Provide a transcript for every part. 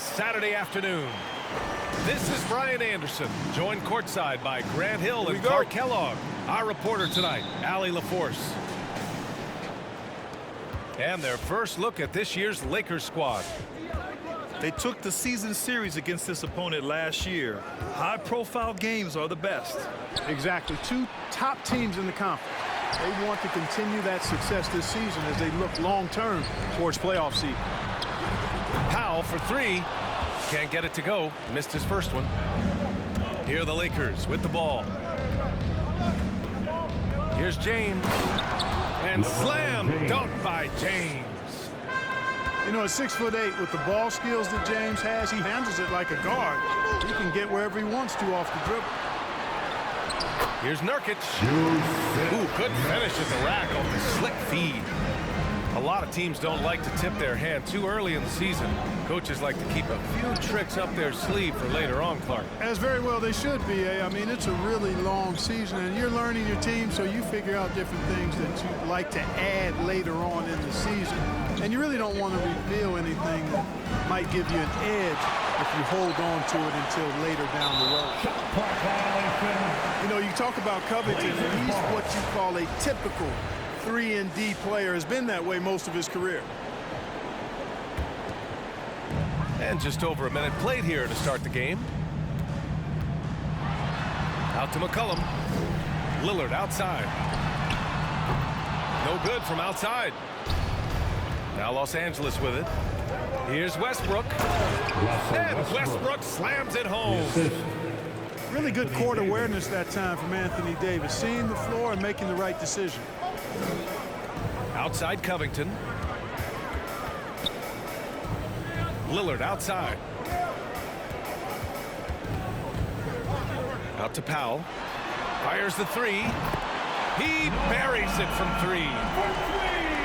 this Saturday afternoon. This is Brian Anderson, joined courtside by Grant Hill and Clark Kellogg. Our reporter tonight, Allie LaForce. And their first look at this year's Lakers squad. They took the season series against this opponent last year. High-profile games are the best. Exactly. Two top teams in the conference. They want to continue that success this season as they look long-term towards playoff seed. Powell for three. Can't get it to go. Missed his first one. Here are the Lakers with the ball. Here's James. And slam dunk by James. You know, at 6'8", with the ball skills that James has, he handles it like a guard. He can get wherever he wants to off the dribble. Here's Nurkic. Ooh, good finish at the rack on the slick feed. A lot of teams don't like to tip their hand too early in the season. Coaches like to keep a few tricks up their sleeve for later on, Clark. As very well they should be. I mean, it's a really long season, and you're learning your team, so you figure out different things that you'd like to add later on in the season. And you really don't want to reveal anything that might give you an edge if you hold on to it until later down the road. You know, you talk about Covington, and he's what you call a typical 3-and-D player, has been that way most of his career. And just over a minute played here to start the game. Out to McCollum. Lillard outside. No good from outside. Now Los Angeles with it. Here's Westbrook. And Westbrook slams it home. Really good court awareness that time from Anthony Davis. Seeing the floor and making the right decision. Outside Covington. Lillard outside. Out to Powell. Fires the three. He buries it from three.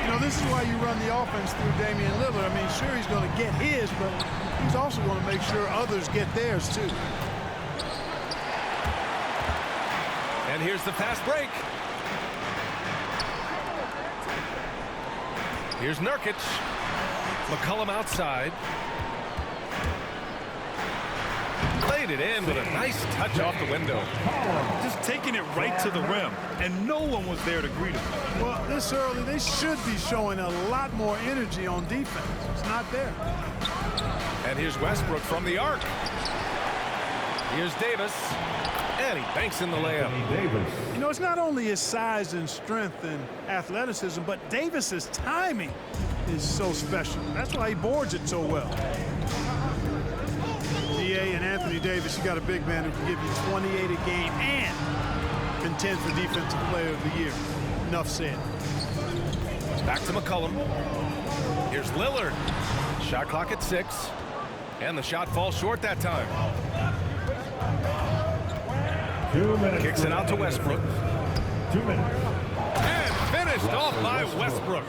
You know, this is why you run the offense through Damian Lillard. I mean, sure, he's going to get his, but he's also going to make sure others get theirs, too. And here's the fast break. Here's Nurkic. McCollum outside. Played it in with a nice touch off the window. Just taking it right to the rim, and no one was there to greet him. Well, this early, they should be showing a lot more energy on defense. It's not there. And here's Westbrook from the arc. Here's Davis. And he banks in the layup. You know, it's not only his size and strength and athleticism, but Davis's timing is so special. That's why he boards it so well. DA and Anthony Davis, you got a big man who can give you 28 a game and contend for Defensive Player of the Year. Enough said. Back to McCollum. Here's Lillard. Shot clock at 6. And the shot falls short that time. 2 minutes. Kicks it out to Westbrook. 2 minutes. And finished off by Westbrook.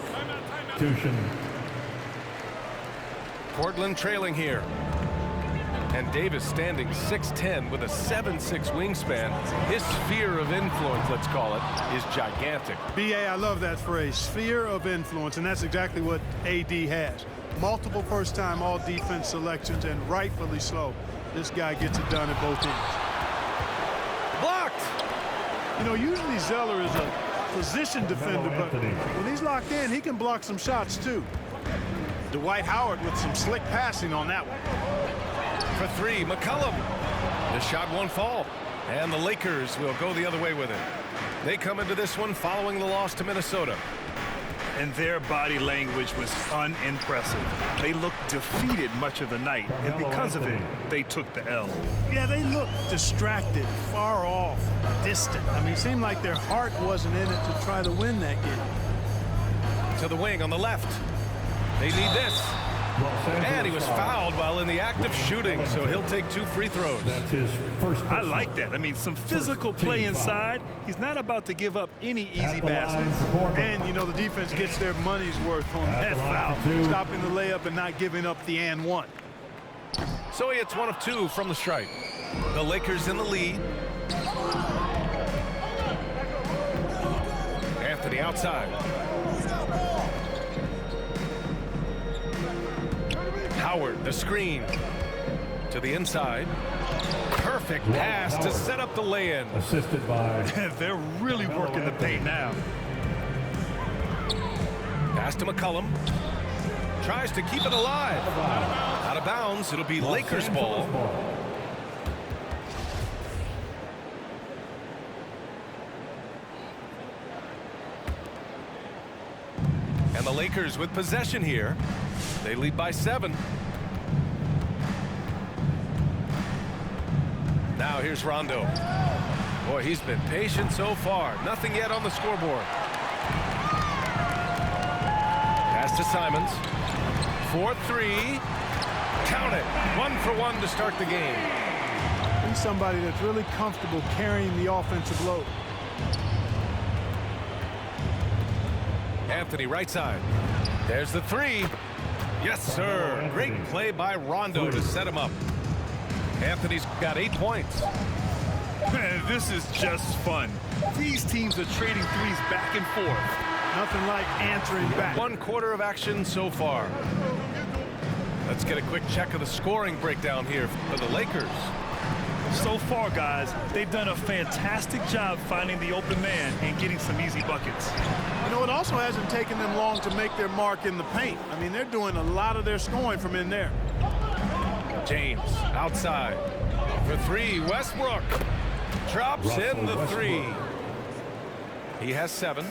Portland trailing here. And Davis standing 6'10" with a 7'6" wingspan. His sphere of influence, let's call it, is gigantic. B.A., I love that phrase, sphere of influence, and that's exactly what A.D. has. Multiple first-time all-defense selections, and rightfully so. This guy gets it done at both ends. Blocked! You know, usually Zeller is a position defender, but when he's locked in, he can block some shots, too. Dwight Howard with some slick passing on that one. For three, McCollum. The shot won't fall. And the Lakers will go the other way with it. They come into this one following the loss to Minnesota. And their body language was unimpressive. They looked defeated much of the night, and because of it, they took the L. Yeah, they looked distracted, far off, distant. I mean, it seemed like their heart wasn't in it to try to win that game. To the wing on the left. They need this. And he was fouled while in the act of shooting, so he'll take 2 free throws. That's his first. I like that. I mean, some physical play inside. He's not about to give up any easy baskets. And, you know, the defense gets their money's worth on that foul. Stopping the layup and not giving up the and one. So he hits 1 of 2 from the stripe. The Lakers in the lead. Anthony outside. Howard, the screen. To the inside. Perfect pass to set up the lay-in. Assisted by... They're really working the paint now. Pass to McCollum. Tries to keep it alive. Out of bounds. It'll be Lakers ball. And the Lakers with possession here. They lead by 7. Now here's Rondo. Boy, he's been patient so far. Nothing yet on the scoreboard. Pass to Simons. 4-3. Count it. 1 for 1 to start the game. He's somebody that's really comfortable carrying the offensive load. Anthony right side. There's the 3. Yes, sir. Great play by Rondo to set him up. Anthony's got 8 points. Man, this is just fun. These teams are trading threes back and forth. Nothing like answering back. 1 quarter of action so far. Let's get a quick check of the scoring breakdown here for the Lakers. So far, guys, they've done a fantastic job finding the open man and getting some easy buckets. You know, it also hasn't taken them long to make their mark in the paint. I mean, they're doing a lot of their scoring from in there. James outside for 3. Westbrook drops in the 3. He has 7.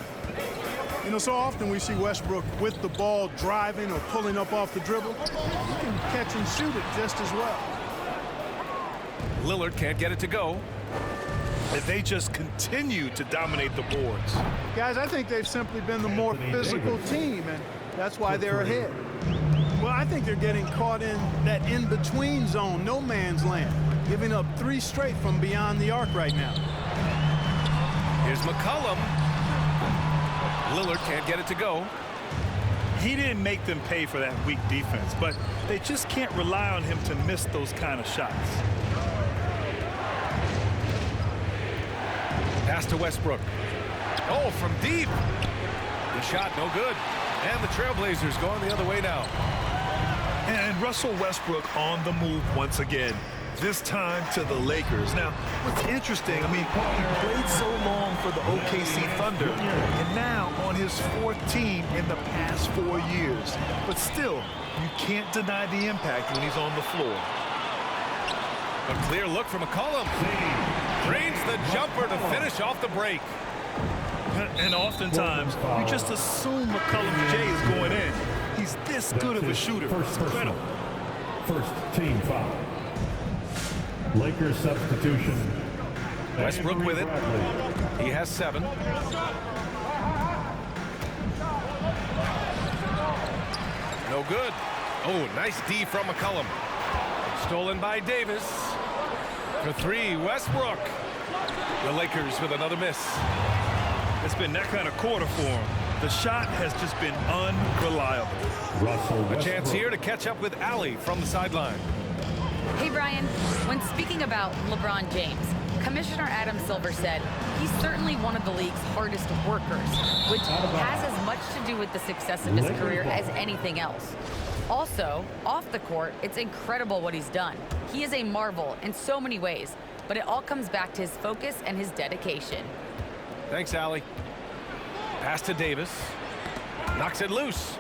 You know, so often we see Westbrook with the ball driving or pulling up off the dribble. He can catch and shoot it just as well. Lillard can't get it to go. And they just continue to dominate the boards. Guys, I think they've simply been the more physical team, and that's why they're ahead. Well, I think they're getting caught in that in-between zone, no man's land, giving up 3 straight from beyond the arc right now. Here's McCollum. Lillard can't get it to go. He didn't make them pay for that weak defense, but they just can't rely on him to miss those kind of shots. Pass to Westbrook. Oh, from deep. The shot no good. And the Trailblazers going the other way now. And Russell Westbrook on the move once again. This time to the Lakers. Now, what's interesting, I mean, he played so long for the OKC Thunder, and now on his 4th team in the past 4 years. But still, you can't deny the impact when he's on the floor. A clear look from McCollum. Drains the jumper to finish off the break. And oftentimes, you just assume McCollum J is going in. He's this good of a shooter. It's incredible. First team foul. Lakers substitution. Westbrook with it. He has 7. No good. Oh, nice D from McCollum. Stolen by Davis. For 3, Westbrook. The Lakers with another miss. It's been that kind of quarter for him. The shot has just been unreliable. A chance here to catch up with Allie from the sideline. Hey, Brian. When speaking about LeBron James, Commissioner Adam Silver said he's certainly one of the league's hardest workers, which has as much to do with the success of his career as anything else. Also, off the court, it's incredible what he's done. He is a marvel in so many ways, but it all comes back to his focus and his dedication. Thanks, Allie. Pass to Davis. Knocks it loose.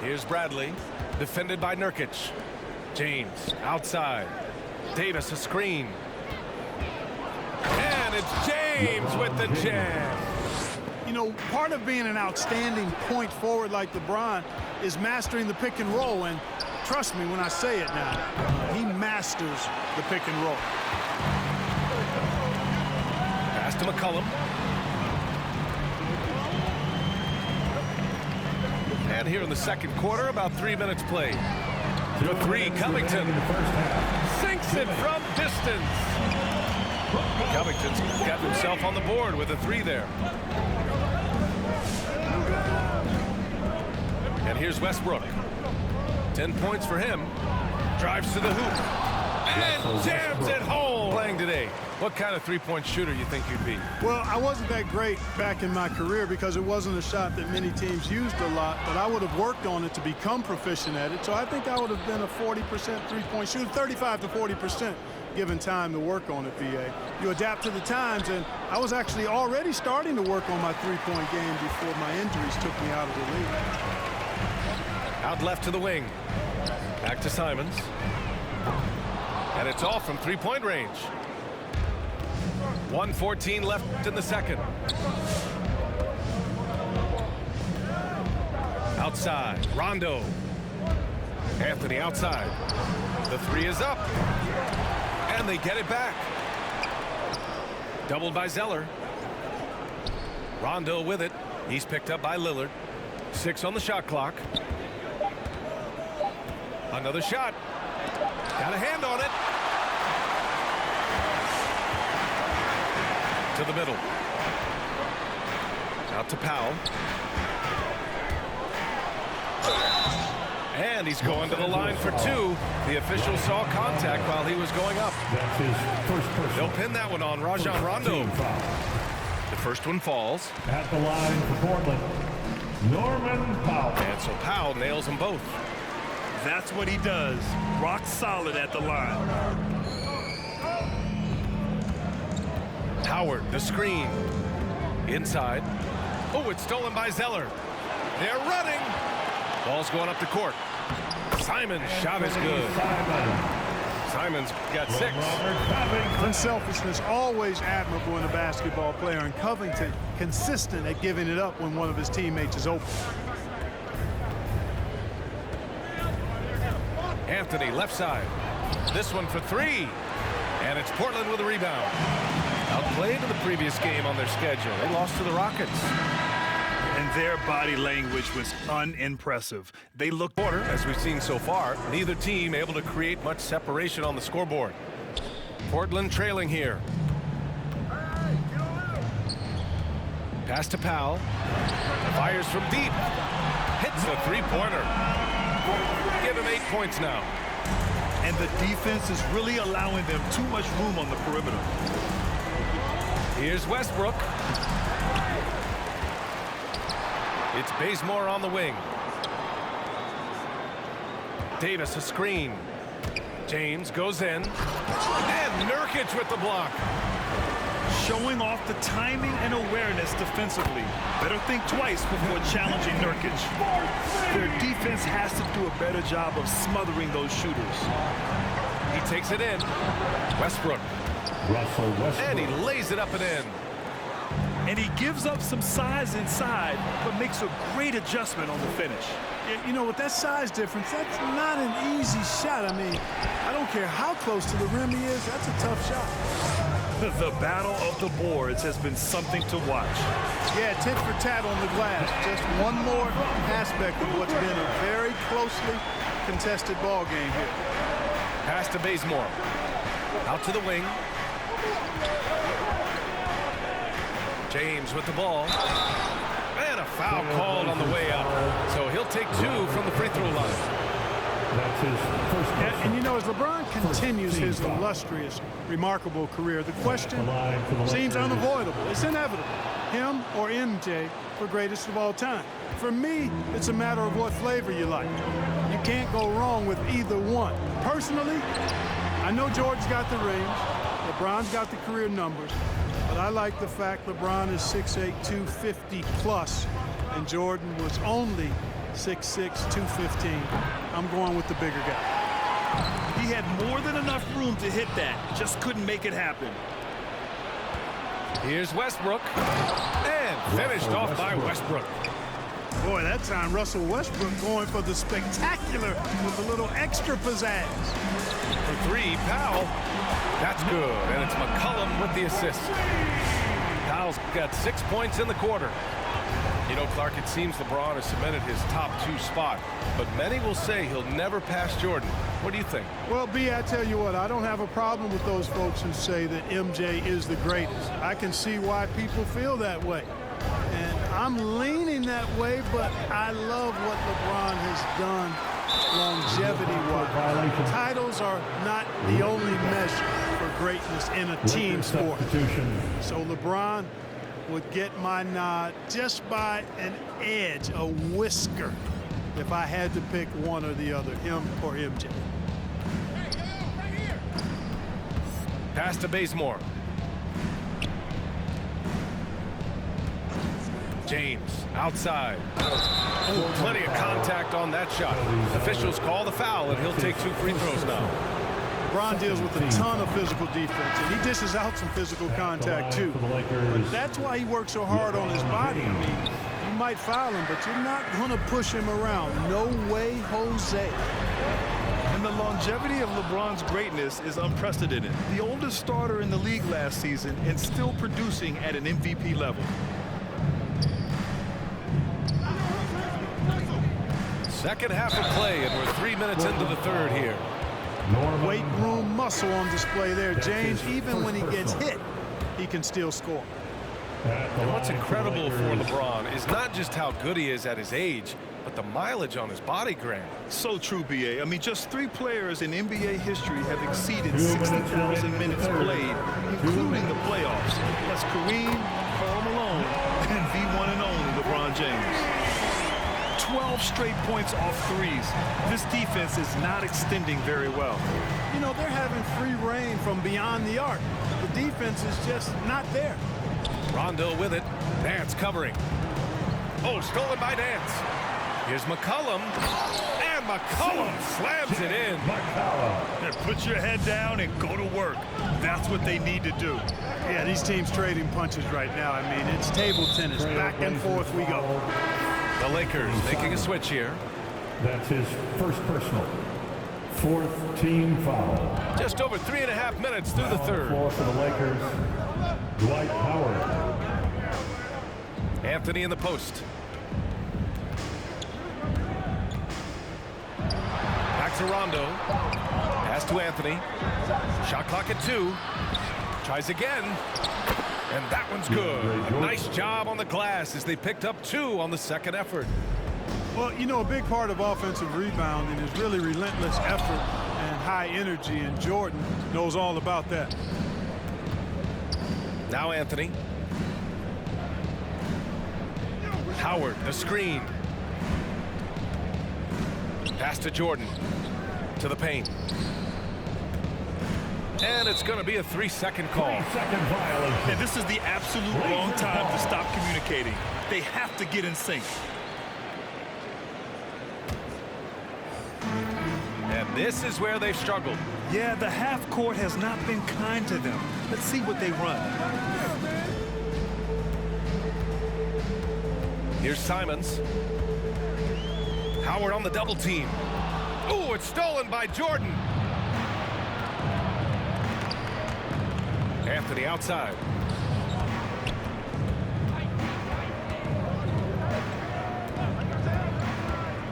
Here's Bradley. Defended by Nurkic. James outside. Davis a screen. And it's James with the jam. You know, part of being an outstanding point forward like LeBron is mastering the pick and roll, and trust me when I say it now, he masters the pick and roll. Pass to McCollum. And here in the second quarter, about 3 minutes played. For 3, Covington sinks it from distance. Covington's got himself on the board with a 3 there. And here's Westbrook. 10 points for him. Drives to the hoop. And jams it home. playing today, what kind of three-point shooter you think you'd be? Well, I wasn't that great back in my career because it wasn't a shot that many teams used a lot, but I would have worked on it to become proficient at it. So I think I would have been a 40% three-point shooter, 35 to 40%, given time to work on it, VA. You adapt to the times, and I was actually already starting to work on my three-point game before my injuries took me out of the league. Out left to the wing. Back to Simons. And it's off from three-point range. 1:14 left in the second. Outside, Rondo. Anthony outside. The three is up. And they get it back. Doubled by Zeller. Rondo with it. He's picked up by Lillard. 6 on the shot clock. Another shot. Got a hand on it. To the middle. Out to Powell. And he's going to the line for two. The official saw contact while he was going up. That's his first personal. They'll pin that one on Rajon Rondo. The first one falls. At the line for Portland, Norman Powell. And so Powell nails them both. That's what he does. Rock solid at the line. Howard, the screen. Inside. Oh, it's stolen by Zeller. They're running. Ball's going up the court. Simon's shot is good. Simon's got 6. Unselfishness, always admirable in a basketball player, and Covington consistent at giving it up when one of his teammates is open. Anthony, left side. This one for 3. And it's Portland with a rebound. Outplayed in the previous game on their schedule. They lost to the Rockets. And their body language was unimpressive. They looked Quarter, as we've seen so far, neither team able to create much separation on the scoreboard. Portland trailing here. Pass to Powell. Fires from deep. Hits the three-pointer. Give him 8 points now. and the defense is really allowing them too much room on the perimeter. Here's Westbrook. It's Bazemore on the wing. Davis a screen. James goes in. And Nurkic with the block. Showing off the timing and awareness defensively. Better think twice before challenging Nurkic. Their defense has to do a better job of smothering those shooters. He takes it in. Westbrook. Russell Westbrook. And he lays it up and in. And he gives up some size inside, but makes a great adjustment on the finish. You know, with that size difference, that's not an easy shot. I mean, I don't care how close to the rim he is, that's a tough shot. The battle of the boards has been something to watch. Yeah, tit for tat on the glass. Just one more aspect of what's been a very closely contested ball game here. Pass to Bazemore. Out to the wing. James with the ball. And a foul called on the way up. So he'll take 2 from the free throw line. That's his first. And you know, as LeBron continues his illustrious, remarkable career, the question seems unavoidable. It's inevitable. Him or MJ for greatest of all time. For me, it's a matter of what flavor you like. You can't go wrong with either one. Personally, I know Jordan's got the rings. LeBron's got the career numbers. But I like the fact LeBron is 6'8", 250 plus, and Jordan was only 6'6", 215. I'm going with the bigger guy. He had more than enough room to hit that, just couldn't make it happen. Here's Westbrook. And finished off by Westbrook. Boy, that time Russell Westbrook going for the spectacular with a little extra pizzazz. For 3, Powell. That's good, and it's McCollum with the assist. Powell's got 6 points in the quarter. You know, Clark, it seems LeBron has cemented his top 2 spot, but many will say he'll never pass Jordan. What do you think? Well, B, I tell you what, I don't have a problem with those folks who say that MJ is the greatest. I can see why people feel that way. And I'm leaning that way, but I love what LeBron has done longevity-wise. Titles are not the only measure for greatness in a team sport. So LeBron would get my nod just by an edge, a whisker, if I had to pick one or the other, him or MJ. Pass to Bazemore. James outside. Ooh, plenty of contact on that shot. Officials call the foul, and he'll take 2 free throws now. LeBron deals with a ton of physical defense, and he dishes out some physical contact too. But that's why he works so hard on his body. I mean, you might foul him, but you're not going to push him around. No way, Jose. And the longevity of LeBron's greatness is unprecedented. The oldest starter in the league last season and still producing at an MVP level. Second half of play, and we're 3 minutes into the third here. Weight room muscle on display there, James. Even when he gets hit, he can still score. And what's incredible for LeBron is not just how good he is at his age, but the mileage on his body, Grant. So true, B.A. I mean, just 3 players in NBA history have exceeded 60,000 minutes played, including the playoffs. That's Kareem, Karl Malone, and the one and only LeBron James. 12 straight points off threes. This defense is not extending very well. You know, they're having free reign from beyond the arc. The defense is just not there. Rondo with it. Nance covering. Oh, stolen by Nance. Here's McCollum. And McCollum slams it in. Put your head down and go to work. That's what they need to do. Yeah, these teams trading punches right now. I mean, it's table tennis. Back and forth we go. The Lakers making a switch here. That's his first personal. 4th team foul. Just over 3.5 minutes through the third. Four for the Lakers. Dwight Howard. Anthony in the post. Back to Rondo. Pass to Anthony. Shot clock at 2. Tries again. And that one's good. A nice job on the glass as they picked up 2 on the second effort. Well, you know, a big part of offensive rebounding is really relentless effort and high energy, and Jordan knows all about that. Now Anthony. Howard, the screen. Pass to Jordan. To the paint. And it's going to be a 3-second call. 3-second violation. And this is the absolute wrong time to stop communicating. They have to get in sync. And this is where they've struggled. Yeah, the half court has not been kind to them. Let's see what they run. Here's Simons. Howard on the double team. Ooh, it's stolen by Jordan. Anthony outside.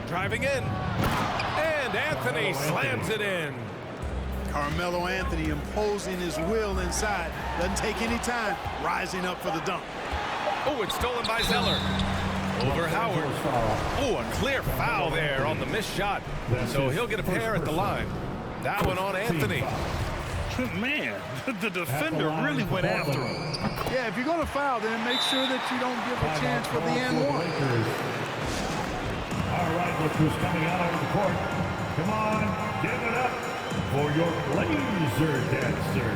Driving in. And Anthony slams it in. Carmelo Anthony imposing his will inside. Doesn't take any time. Rising up for the dunk. Oh, it's stolen by Zeller. Over Howard. Oh, a clear foul there on the missed shot. So he'll get a pair at the line. That one on Anthony. Man, the defender really went after him. Yeah, if you're going to foul, then make sure that you don't give a chance for the and one. All right, look who's coming out on the court. Come on, give it up for your laser dancer.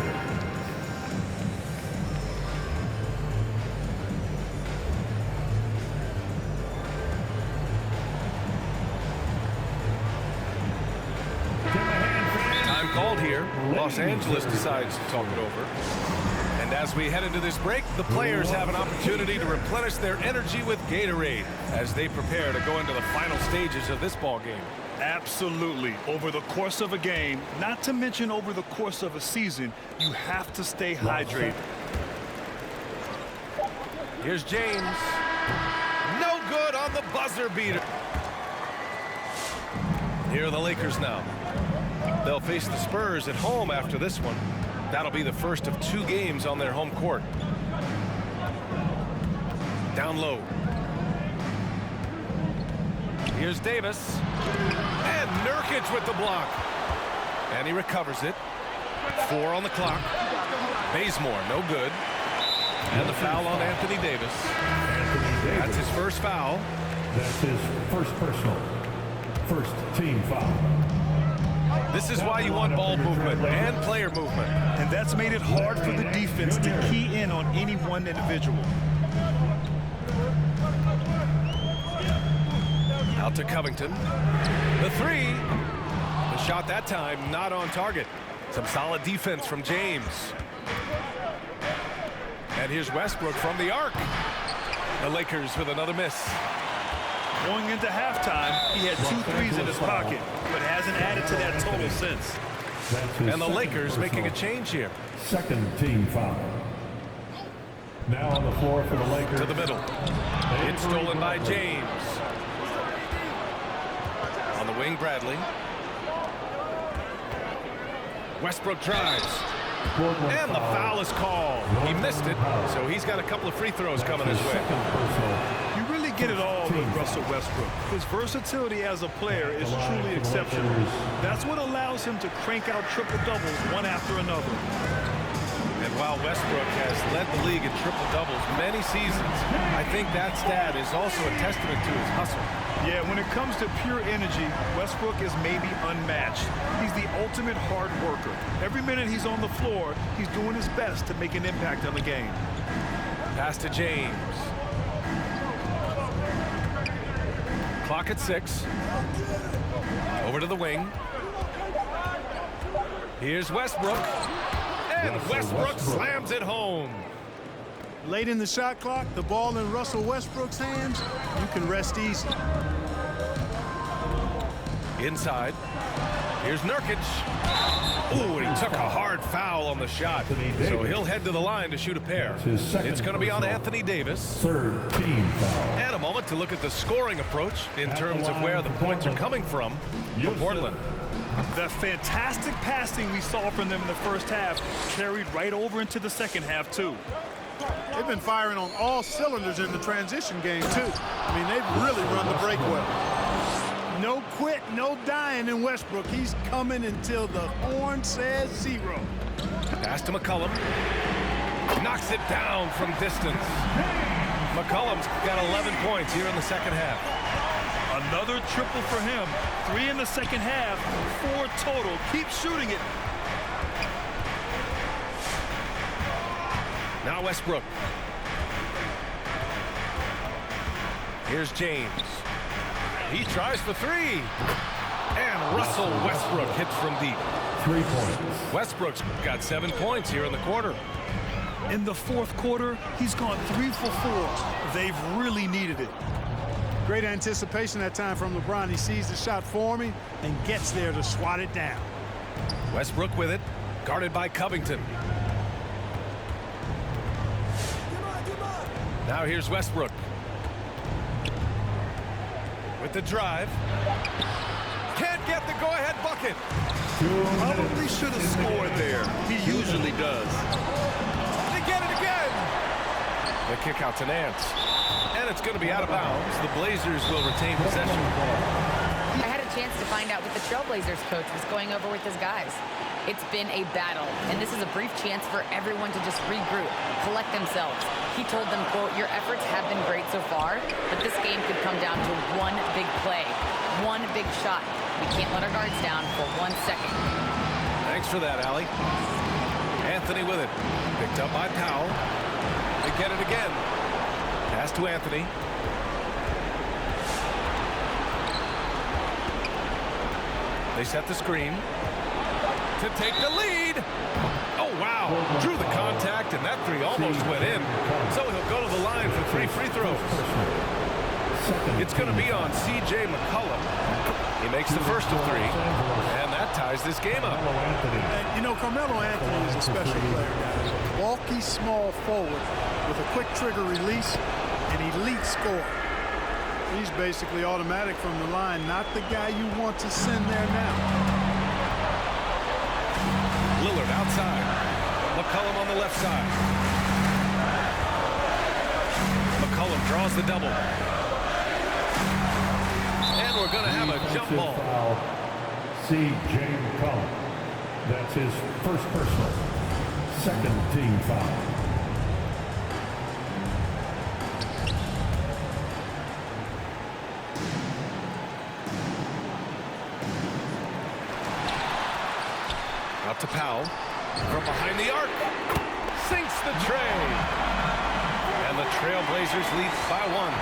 Time called here. Los Angeles decides to talk it over. And as we head into this break, the players have an opportunity to replenish their energy with Gatorade as they prepare to go into the final stages of this ball game. Absolutely. Over the course of a game, not to mention over the course of a season, you have to stay hydrated. Here's James. No good on the buzzer beater. Here are the Lakers now. They'll face the Spurs at home after this one. That'll be the first of 2 games on their home court. Down low. Here's Davis. And And Nurkic with the block. And he recovers it. 4 on the clock. Bazemore, no good. And the foul on Anthony Davis. That's his first foul. That's his first personal. First team foul. This is why you want ball movement and player movement. And that's made it hard for the defense to key in on any one individual. Out to Covington. The 3. The shot that time not on target. Some solid defense from James. And here's Westbrook from the arc. The Lakers with another miss. Going into halftime, he had 2 threes in his pocket, but hasn't added to that total since. And the Lakers making a change here. Second team foul. Now on the floor for the Lakers. To the middle. It's stolen by James. On the wing, Bradley. Westbrook drives. And the foul is called. He missed it, so he's got a couple of free throws coming his way. You really get it all with Russell Westbrook. His versatility as a player is truly exceptional. That's what allows him to crank out triple-doubles one after another. And while Westbrook has led the league in triple-doubles many seasons, I think that stat is also a testament to his hustle. Yeah, when it comes to pure energy, Westbrook is maybe unmatched. He's the ultimate hard worker. Every minute he's on the floor, he's doing his best to make an impact on the game. Pass to James. Clock at 6. Over to the wing. Here's Westbrook. And Westbrook slams it home. Late in the shot clock, the ball in Russell Westbrook's hands, you can rest easy. Inside. Here's Nurkic. Ooh, and he took a hard foul on the shot. So he'll head to the line to shoot a pair. It's going to be on Anthony Davis. Third team foul. And a moment to look at the scoring approach in terms of where the points are coming from for Portland. The fantastic passing we saw from them in the first half carried right over into the second half, too. They've been firing on all cylinders in the transition game, too. I mean, they've really run the break well. No quit, no dying in Westbrook. He's coming until the horn says 0. Pass to McCollum. Knocks it down from distance. McCollum's got 11 points here in the second half. Another triple for him. 3 in the second half, 4 total. Keep shooting it. Now Westbrook. Here's James. He tries for 3. And Russell Westbrook hits from deep. 3 points. Westbrook's got 7 points here in the quarter. In the fourth quarter, he's gone 3 for 4. They've really needed it. Great anticipation that time from LeBron. He sees the shot forming and gets there to swat it down. Westbrook with it, guarded by Covington. Now here's Westbrook. With the drive. Can't get the go-ahead bucket. Probably should have scored there. He usually does. They get it again. The kick out to Nance. And it's going to be out of bounds. The Blazers will retain possession. I had a chance to find out what the Trailblazers coach was going over with his guys. It's been a battle, and this is a brief chance for everyone to just regroup, collect themselves. He told them, quote, "Your efforts have been great so far, but this game could come down to one big play, one big shot. We can't let our guards down for 1 second." Thanks for that, Allie. Anthony with it. Picked up by Powell. They get it again. Pass to Anthony. They set the screen to take the lead. Oh, wow. Drew the contact, and that 3 almost went in. So he'll go to the line for 3 free throws. It's going to be on C.J. McCollum. He makes the first of 3, and that ties this game up. And, you know, Carmelo Anthony is a special player, guys. Bulky, small forward with a quick trigger release and elite score. He's basically automatic from the line, not the guy you want to send there now. Lillard outside. McCollum on the left side. McCollum draws the double. And we're going to have a jump ball. C.J. McCollum. That's his first personal. Second team foul. Out to Powell. From behind the arc. Sinks the tray. And the Trailblazers lead by 1.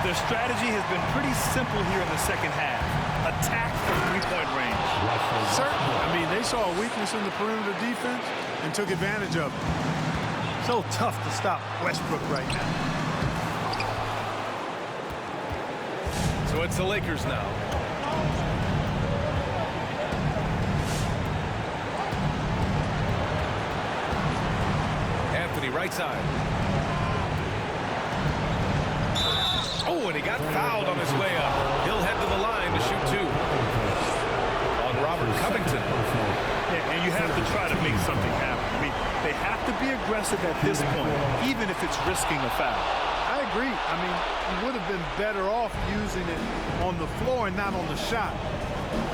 Their strategy has been pretty simple here in the second half. Attack from three-point range. Certainly. I mean, they saw a weakness in the perimeter defense and took advantage of it. So tough to stop Westbrook right now. So it's the Lakers now. Anthony, right side. Oh, and he got fouled on his way up. He'll head to the line to shoot 2. On Robert Covington. Yeah, and you have to try to make something happen. I mean, they have to be aggressive at this point, even if it's risking a foul. I agree. I mean, you would have been better off using it on the floor and not on the shot.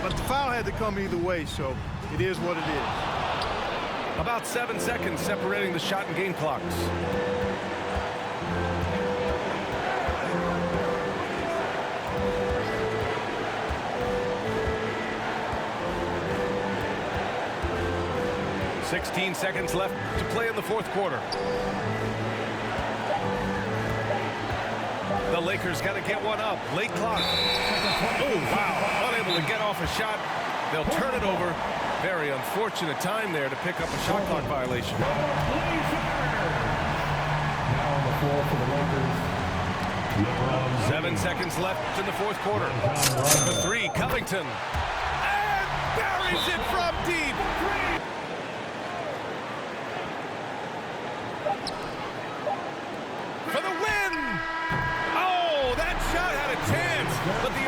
But the foul had to come either way, so it is what it is. About 7 seconds separating the shot and game clocks. "16 seconds left to play in the fourth quarter. The Lakers got to get one up. Late clock. Oh, wow. Unable to get off a shot. They'll turn it over. Very unfortunate time there to pick up a shot clock violation. Now on the floor for the Lakers. 7 seconds left in the fourth quarter. The 3, Covington. And buries it from deep. For the win! Oh, that shot had a chance, but the